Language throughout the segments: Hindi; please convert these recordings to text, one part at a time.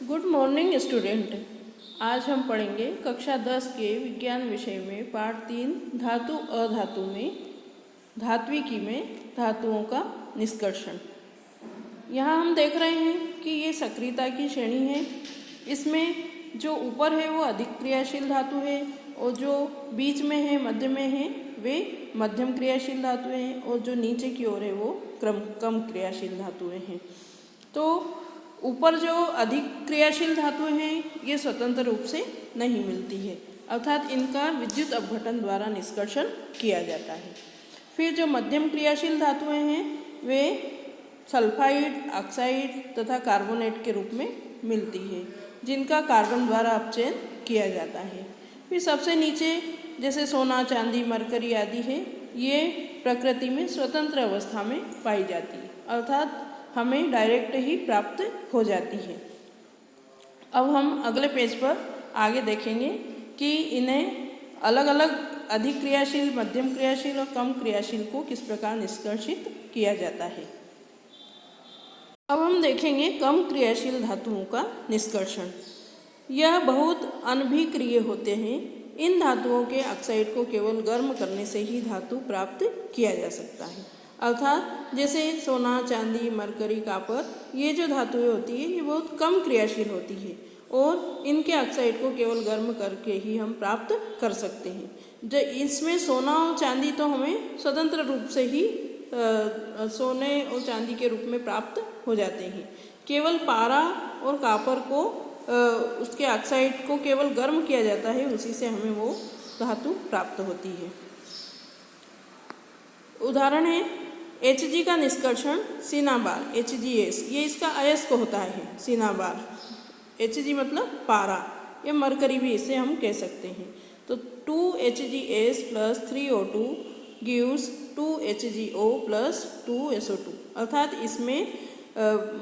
Good morning student. आज हम पढ़ेंगे कक्षा 10 के विज्ञान विषय में पाठ 3 धातु अधातु में धात्विकी में धातुओं का निष्कर्षण। यहाँ हम देख रहे हैं कि ये सक्रियता की श्रेणी है। इसमें जो ऊपर है वो अधिक क्रियाशील धातु है और जो बीच में है मध्य में है वे मध्यम क्रियाशील धातुएं हैं और जो नीचे की ओर है वो कम क्रियाशील धातुएं हैं। तो ऊपर जो अधिक क्रियाशील धातुएं हैं ये स्वतंत्र रूप से नहीं मिलती है, अर्थात इनका विद्युत अपघटन द्वारा निष्कर्षण किया जाता है। फिर जो मध्यम क्रियाशील धातुएं हैं वे सल्फाइड, ऑक्साइड तथा कार्बोनेट के रूप में मिलती है, जिनका कार्बन द्वारा अपचयन किया जाता है। फिर सबसे नीचे जैसे सोना, चांदी, मरकरी आदि है, ये प्रकृति में स्वतंत्र अवस्था में पाई जाती है, अर्थात हमें डायरेक्ट ही प्राप्त हो जाती है। अब हम अगले पेज पर आगे देखेंगे कि इन्हें अलग अलग अधिक क्रियाशील, मध्यम क्रियाशील और कम क्रियाशील को किस प्रकार निष्कर्षित किया जाता है। अब हम देखेंगे कम क्रियाशील धातुओं का निष्कर्षण। यह बहुत अनभिक्रिय होते हैं। इन धातुओं के ऑक्साइड को केवल गर्म करने से ही धातु प्राप्त किया जा सकता है, अर्थात जैसे सोना, चांदी, मरकरी, कापर, ये जो धातुएं होती है ये बहुत कम क्रियाशील होती है और इनके ऑक्साइड को केवल गर्म करके ही हम प्राप्त कर सकते हैं। जो इसमें सोना और चांदी तो हमें स्वतंत्र रूप से ही सोने और चांदी के रूप में प्राप्त हो जाते हैं। केवल पारा और कापर को उसके ऑक्साइड को केवल गर्म किया जाता है, उसी से हमें वो धातु प्राप्त होती है। उदाहरण है Hg का निष्कर्षण सिनाबार, HgS, ये इसका अयस्क होता है सिनाबार। Hg मतलब पारा, या मरकरी भी इसे हम कह सकते हैं। तो 2HgS plus 3O2 gives 2HgO plus 2SO2, अर्थात इसमें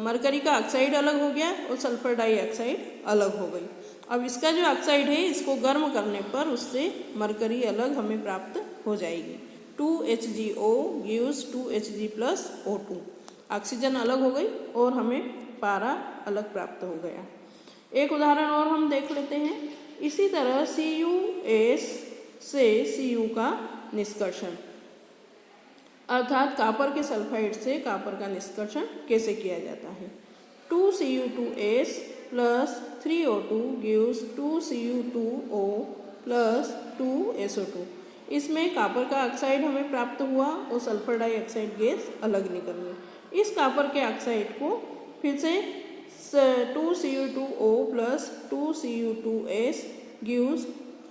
मरकरी का ऑक्साइड अलग हो गया और सल्फर डाइऑक्साइड अलग हो गई। अब इसका जो ऑक्साइड है इसको गर्म करने पर उससे मरकरी अलग हमें प्राप्त हो जाएगी। 2HgO gives 2Hg plus O2, oxygen अलग हो गई और हमें पारा अलग प्राप्त हो गया। एक उदाहरण और हम देख लेते हैं। इसी तरह CuS से Cu का निष्कर्षण, अर्थात कापर के सल्फाइड से कापर का निष्कर्षण कैसे किया जाता है। 2Cu2S plus 3O2 gives 2Cu2O plus 2SO2। इसमें कापर का ऑक्साइड हमें प्राप्त हुआ और सल्फर डाइऑक्साइड गैस अलग निकल गई। इस कापर के ऑक्साइड को फिर से 2Cu2O plus 2Cu2S gives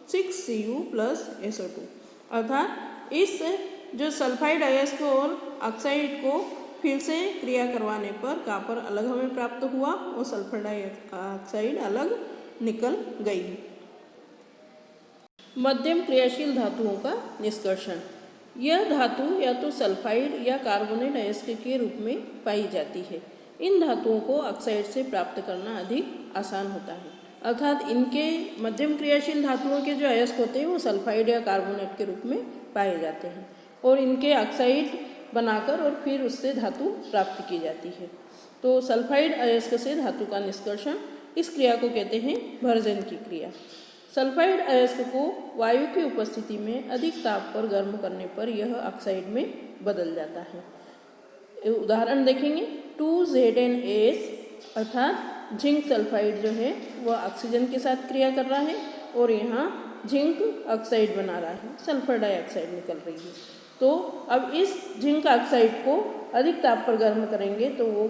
6Cu plus SO2, अर्थात इस जो सल्फाइड अयस्क और ऑक्साइड को फिर से क्रिया करवाने पर कापर अलग हमें प्राप्त हुआ और सल्फर डाइऑक्साइड अलग निकल गई। मध्यम क्रियाशील धातुओं का निष्कर्षण, यह धातु या तो सल्फाइड या कार्बोनेट अयस्क के रूप में पाई जाती है। इन धातुओं को ऑक्साइड से प्राप्त करना अधिक आसान होता है, अर्थात इनके मध्यम क्रियाशील धातुओं के जो अयस्क होते हैं वो सल्फाइड या कार्बोनेट के रूप में पाए जाते हैं और इनके ऑक्साइड बनाकर और फिर उससे धातु प्राप्त की जाती है। तो सल्फाइड अयस्क से धातु का निष्कर्षण, इस क्रिया को कहते हैं भर्जन की क्रिया। सल्फाइड अयस्क को वायु की उपस्थिति में अधिक ताप पर गर्म करने पर यह ऑक्साइड में बदल जाता है। उदाहरण देखेंगे 2ZnS, अर्थात जिंक सल्फाइड जो है वह ऑक्सीजन के साथ क्रिया कर रहा है और यहाँ जिंक ऑक्साइड बना रहा है, सल्फर डाइऑक्साइड निकल रही है। तो अब इस जिंक ऑक्साइड को अधिक ताप पर गर्म करेंगे तो वो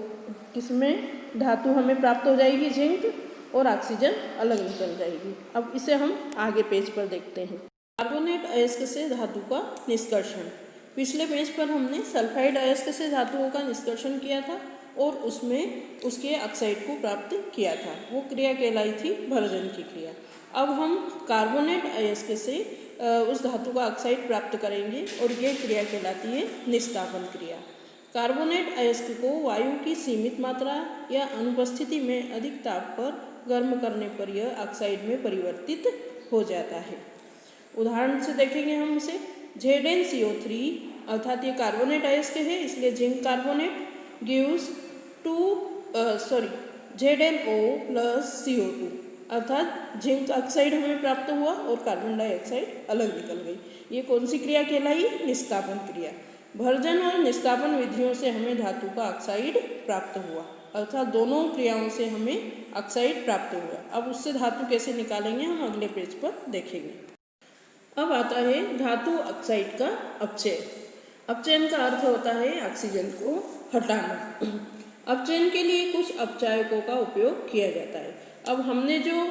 किसमें धातु हमें प्राप्त हो जाएगी, जिंक, और ऑक्सीजन अलग निकल जाएगी। अब इसे हम आगे पेज पर देखते हैं। कार्बोनेट अयस्क से धातु का निष्कर्षण, पिछले पेज पर हमने सल्फाइड अयस्क से धातुओं का निष्कर्षण किया था और उसमें उसके ऑक्साइड को प्राप्त किया था, वो क्रिया कहलाई थी भर्जन की क्रिया। अब हम कार्बोनेट अयस्क से उस धातु का ऑक्साइड प्राप्त करेंगे और ये क्रिया कहलाती है निस्तापन क्रिया। कार्बोनेट अयस्क को वायु की सीमित मात्रा या अनुपस्थिति में अधिक ताप पर गर्म करने पर यह ऑक्साइड में परिवर्तित हो जाता है। उदाहरण से देखेंगे हम इसे। ZnCO3, अर्थात ये कार्बोनेट अयस्क है इसलिए zinc carbonate gives ZnO plus CO2 अर्थात जिंक ऑक्साइड हमें प्राप्त हुआ और कार्बन डाइऑक्साइड अलग निकल गई। ये कौन सी क्रिया कहलाई? निस्तापन क्रिया। भर्जन और निस्तापन विधियों से हमें धातु का ऑक्साइड प्राप्त हुआ, अर्थात दोनों क्रियाओं से हमें ऑक्साइड प्राप्त हुआ। अब उससे धातु कैसे निकालेंगे हम अगले पेज पर देखेंगे। अब आता है धातु ऑक्साइड का अपचयन। अपचयन का अर्थ होता है ऑक्सीजन को हटाना। अपचयन के लिए कुछ अपचायकों का उपयोग किया जाता है। अब हमने जो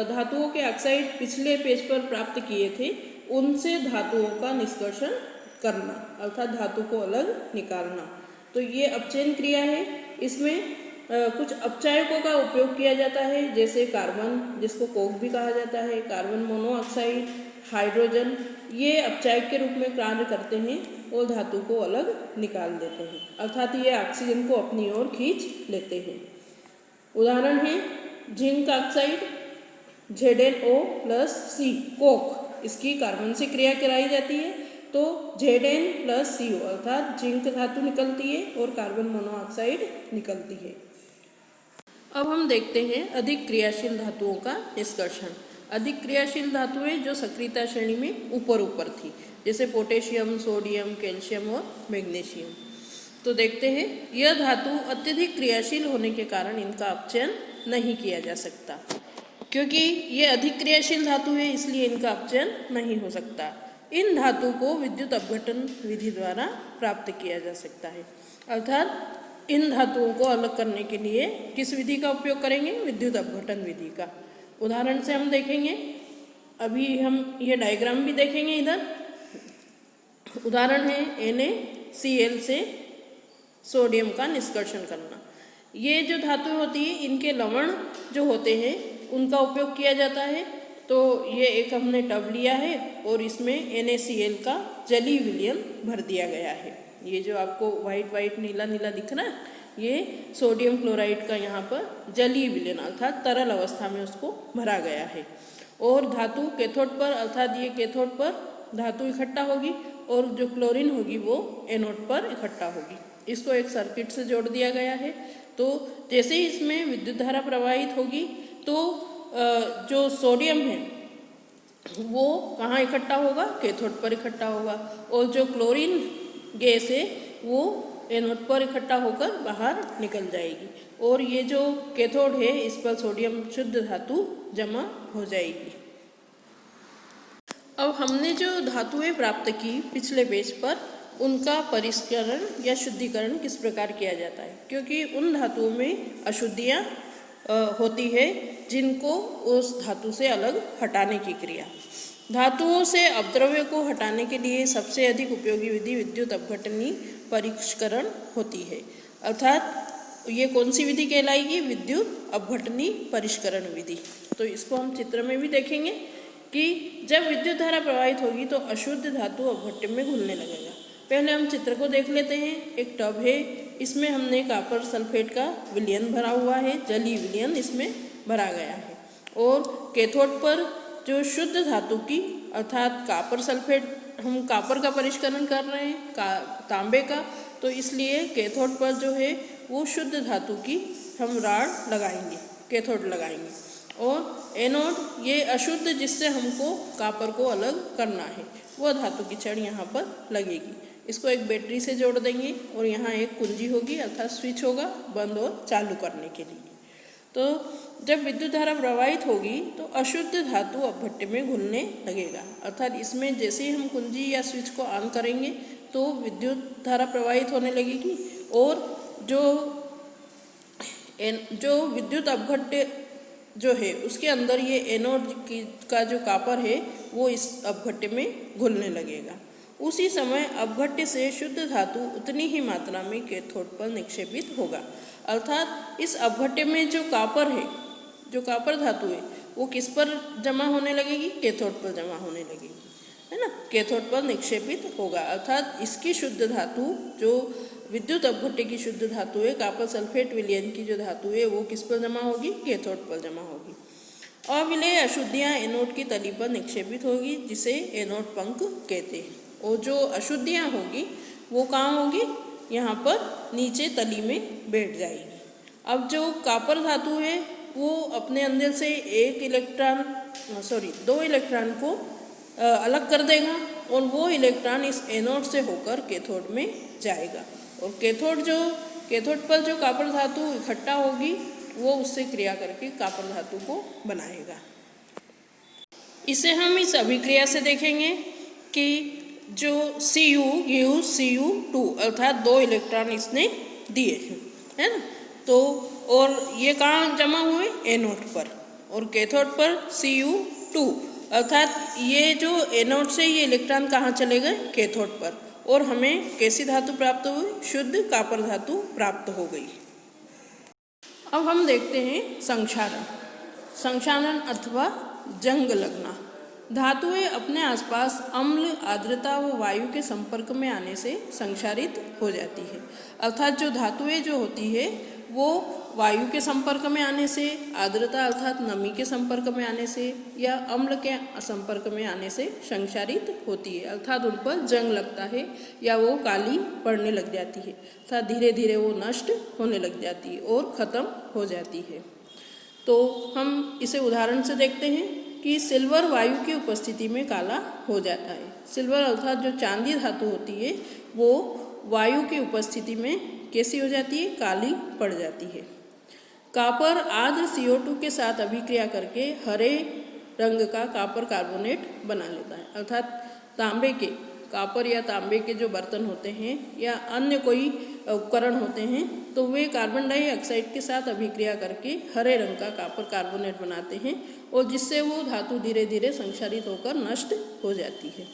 धातुओं के ऑक्साइड पिछले पेज पर प्राप्त किए थे, उनसे धातुओं का निष्कर्षण करना, अर्थात धातु को अलग निकालना, तो ये अपचयन क्रिया है। इसमें कुछ अपचायकों का उपयोग किया जाता है, जैसे कार्बन, जिसको कोक भी कहा जाता है, कार्बन मोनोऑक्साइड, हाइड्रोजन, ये अपचायक के रूप में कार्य करते हैं और धातु को अलग निकाल देते हैं, अर्थात ये ऑक्सीजन को अपनी ओर खींच लेते हैं। उदाहरण है zinc oxide ZnO plus C, Coke, इसकी कार्बन से क्रिया कराई जाती है तो Zn प्लस CO अर्थात जिंक धातु निकलती है और कार्बन मोनोऑक्साइड निकलती है। अब हम देखते हैं अधिक क्रियाशील धातुओं का निष्कर्षण। अधिक क्रियाशील धातुएं जो सक्रियता श्रेणी में ऊपर थी, जैसे पोटेशियम, सोडियम, कैल्शियम और मैग्नीशियम। तो देखते हैं यह धातु अत्यधिक क्रियाशील होने के कारण इनका अपचयन नहीं किया जा सकता। क्योंकि ये अधिक क्रियाशील धातु है इसलिए इनका अपचयन नहीं हो सकता। इन धातु को विद्युत अपघटन विधि द्वारा प्राप्त किया जा सकता है, अर्थात इन धातुओं को अलग करने के लिए किस विधि का उपयोग करेंगे? विद्युत अपघटन विधि का। उदाहरण से हम देखेंगे, अभी हम ये डायग्राम भी देखेंगे। इधर उदाहरण है NaCl से सोडियम का निष्कर्षण करना। ये जो धातु होती है इनके लवण जो होते हैं उनका उपयोग किया जाता है। तो ये एक हमने टब लिया है और इसमें NaCl का जलीय विलयन भर दिया गया है। ये जो आपको वाइट नीला दिख रहा है, ये सोडियम क्लोराइड का यहाँ पर जलीय विलयन अर्थात तरल अवस्था में उसको भरा गया है। और धातु कैथोड पर, अर्थात ये कैथोड पर धातु इकट्ठा होगी और जो क्लोरीन होगी वो एनोड पर इकट्ठा होगी। इसको एक सर्किट से जोड़ दिया गया है। तो जैसे ही इसमें विद्युत धारा प्रवाहित होगी तो जो सोडियम है वो कहाँ इकट्ठा होगा? कैथोड पर इकट्ठा होगा, और जो क्लोरीन गैस है वो एनोड पर इकट्ठा होकर बाहर निकल जाएगी और ये जो कैथोड है इस पर सोडियम शुद्ध धातु जमा हो जाएगी। अब हमने जो धातुएं प्राप्त की पिछले पेज पर, उनका परिष्करण या शुद्धिकरण किस प्रकार किया जाता है? क्योंकि उन धातुओं में अशुद्धियाँ होती है जिनको उस धातु से अलग हटाने की क्रिया। धातुओं से अपद्रव्य को हटाने के लिए सबसे अधिक उपयोगी विधि विद्युत अपघटनी परिष्करण होती है, अर्थात ये कौन सी विधि कहलाएगी? विद्युत अपघटनी परिष्करण विधि। तो इसको हम चित्र में भी देखेंगे कि जब विद्युत धारा प्रवाहित होगी तो अशुद्ध धातु अपघट्य में घुलने लगेगा। पहले हम चित्र को देख लेते हैं। एक टब है, इसमें हमने कॉपर सल्फेट का विलयन भरा हुआ है, जलीय विलयन इसमें भरा गया है। और कैथोड पर जो शुद्ध धातु की अर्थात कॉपर सल्फेट, हम कॉपर का परिष्करण कर रहे हैं तांबे का, तो इसलिए कैथोड पर जो है वो शुद्ध धातु की हम राड लगाएंगे, कैथोड लगाएंगे। और एनोड ये अशुद्ध जिससे हमको कॉपर को अलग करना है, वह धातु की छड़ यहाँ पर लगेगी। इसको एक बैटरी से जोड़ देंगे और यहाँ एक कुंजी होगी अर्थात स्विच होगा बंद और चालू करने के लिए। तो जब विद्युत धारा प्रवाहित होगी तो अशुद्ध धातु अपघट्य में घुलने लगेगा, अर्थात इसमें जैसे ही हम कुंजी या स्विच को ऑन करेंगे तो विद्युत धारा प्रवाहित होने लगेगी और जो विद्युत अपघट्य जो है उसके अंदर ये एनोड का जो कॉपर है वो इस अपघट्य में घुलने लगेगा। उसी समय अपघट्य से शुद्ध धातु उतनी ही मात्रा में कैथोड पर निक्षेपित होगा, अर्थात इस अपघट्य में जो कॉपर है, जो कॉपर धातु है वो किस पर जमा होने लगेगी? कैथोड पर जमा होने लगेगी, है ना, कैथोड पर निक्षेपित होगा। अर्थात इसकी शुद्ध धातु जो विद्युत अपघट्य की शुद्ध धातु है, कॉपर सल्फेट विलयन की जो धातु है वो किस पर जमा होगी? कैथोड पर जमा होगी। अविलेय अशुद्धियाँ एनोड की तली पर निक्षेपित होगी जिसे एनोड पंख कहते हैं। और जो अशुद्धियाँ होगी वो कहाँ होगी? यहाँ पर नीचे तली में बैठ जाएगी। अब जो कॉपर धातु है वो अपने अंदर से दो इलेक्ट्रॉन को अलग कर देगा और वो इलेक्ट्रॉन इस एनोड से होकर कैथोड में जाएगा और कैथोड पर जो कॉपर धातु इकट्ठा होगी वो उससे क्रिया करके कॉपर धातु को बनाएगा। इसे हम इस अभिक्रिया से देखेंगे कि जो Cu गिव्स Cu2 अर्थात 2 इलेक्ट्रॉन इसने दिए हैं, है ना। तो और ये कहाँ जमा हुए? एनोड पर, और कैथोड पर Cu2 अर्थात ये जो एनोड से ये इलेक्ट्रॉन कहाँ चले गए? कैथोड पर, और हमें कैसी धातु प्राप्त हुई? शुद्ध कॉपर धातु प्राप्त हो गई। अब हम देखते हैं संक्षारण अथवा जंग लगना। धातुएं अपने आसपास अम्ल, आर्द्रता व वायु के संपर्क में आने से संक्षारित हो जाती है। अर्थात जो धातुएं जो होती है वो वायु के संपर्क में आने से, आर्द्रता अर्थात नमी के संपर्क में आने से या अम्ल के संपर्क में आने से संक्षारित होती है, अर्थात उन पर जंग लगता है या वो काली पड़ने लग जाती है, अर्थात धीरे धीरे वो नष्ट होने लग जाती है और ख़त्म हो जाती है। तो हम इसे उदाहरण से देखते हैं कि सिल्वर वायु की उपस्थिति में काला हो जाता है। सिल्वर अर्थात जो चांदी धातु होती है वो वायु की उपस्थिति में कैसी हो जाती है? काली पड़ जाती है। कॉपर आर्द्र CO2 के साथ अभिक्रिया करके हरे रंग का कॉपर कार्बोनेट बना लेता है, अर्थात कॉपर या तांबे के जो बर्तन होते हैं या अन्य कोई उपकरण होते हैं तो वे कार्बन डाइऑक्साइड के साथ अभिक्रिया करके हरे रंग का कॉपर कार्बोनेट बनाते हैं और जिससे वो धातु धीरे धीरे संक्षारित होकर नष्ट हो जाती है।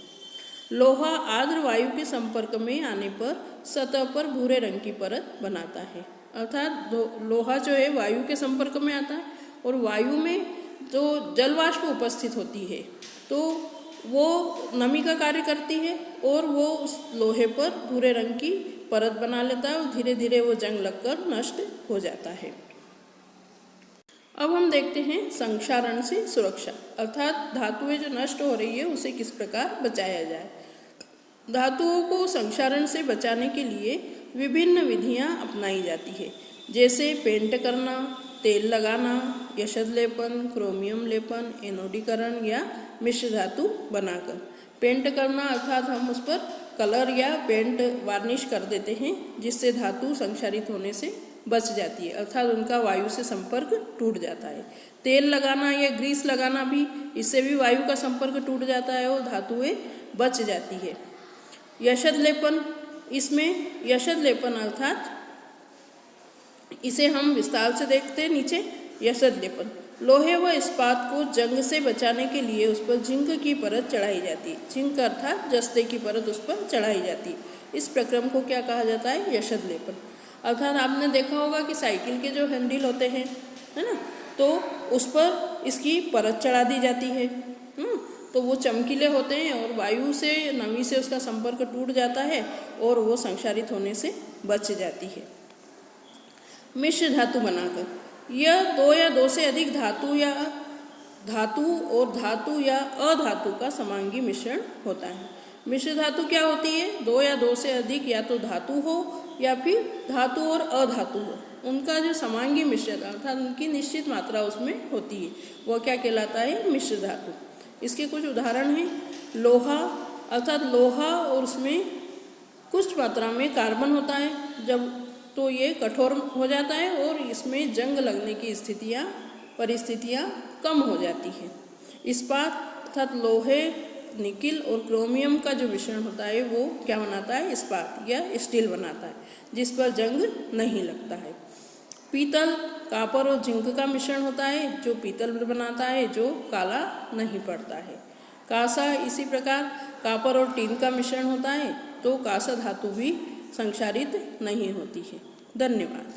लोहा आर्द्र वायु के संपर्क में आने पर सतह पर भूरे रंग की परत बनाता है, अर्थात लोहा जो है वायु के संपर्क में आता है और वायु में जो जल वाष्प उपस्थित होती है तो वो नमी का कार्य करती है और वो उस लोहे पर भूरे रंग की परत बना लेता है और धीरे धीरे वो जंग लगकर नष्ट हो जाता है। अब हम देखते हैं संक्षारण से सुरक्षा, अर्थात धातुएं जो नष्ट हो रही है उसे किस प्रकार बचाया जाए। धातुओं को संक्षारण से बचाने के लिए विभिन्न विधियां अपनाई जाती है, जैसे पेंट करना, तेल लगाना, यशद लेपन, क्रोमियम लेपन, एनोडीकरण या मिश्र धातु बनाकर। पेंट करना अर्थात हम उस पर कलर या पेंट वार्निश कर देते हैं जिससे धातु संक्षारित होने से बच जाती है, अर्थात उनका वायु से संपर्क टूट जाता है। तेल लगाना या ग्रीस लगाना भी, इससे भी वायु का संपर्क टूट जाता है और धातुएं बच जाती है। यशद लेपन, इसमें यशद लेपन अर्थात इसे हम विस्तार से देखते हैं नीचे। यशद लेपन लोहे व इस्पात को जंग से बचाने के लिए उस पर जिंक की परत चढ़ाई जाती है। जिंक अर्थात जस्ते की परत उस पर चढ़ाई जाती है। इस प्रक्रम को क्या कहा जाता है? यशद लेपन। अर्थात आपने देखा होगा कि साइकिल के जो हैंडल होते हैं, है ना, तो उस पर इसकी परत चढ़ा दी जाती है, तो वो चमकीले होते हैं और वायु से, नमी से उसका संपर्क टूट जाता है और वो संक्षारित होने से बच जाती है। मिश्र धातु बनाकर, यह 2 या 2 से अधिक धातु और धातु या अधातु का समांगी मिश्रण होता है। मिश्र धातु क्या होती है? 2 या 2 से अधिक या तो धातु हो या फिर धातु और अधातु हो, उनका जो समांगी मिश्रण अर्थात उनकी निश्चित मात्रा उसमें होती है, वह क्या कहलाता है? मिश्र धातु। इसके कुछ उदाहरण हैं। लोहा अर्थात लोहा और उसमें कुछ मात्रा में कार्बन होता है, जब तो ये कठोर हो जाता है और इसमें जंग लगने की परिस्थितियाँ कम हो जाती हैं। इस्पात अर्थात लोहे, निकिल और क्रोमियम का जो मिश्रण होता है वो क्या बनाता है? इस्पात या स्टील बनाता है, जिस पर जंग नहीं लगता है। पीतल कॉपर और जिंक का मिश्रण होता है जो पीतल बनाता है, जो काला नहीं पड़ता है। कांसा इसी प्रकार कॉपर और टीन का मिश्रण होता है तो कांसा धातु भी संक्षारित नहीं होती है। धन्यवाद।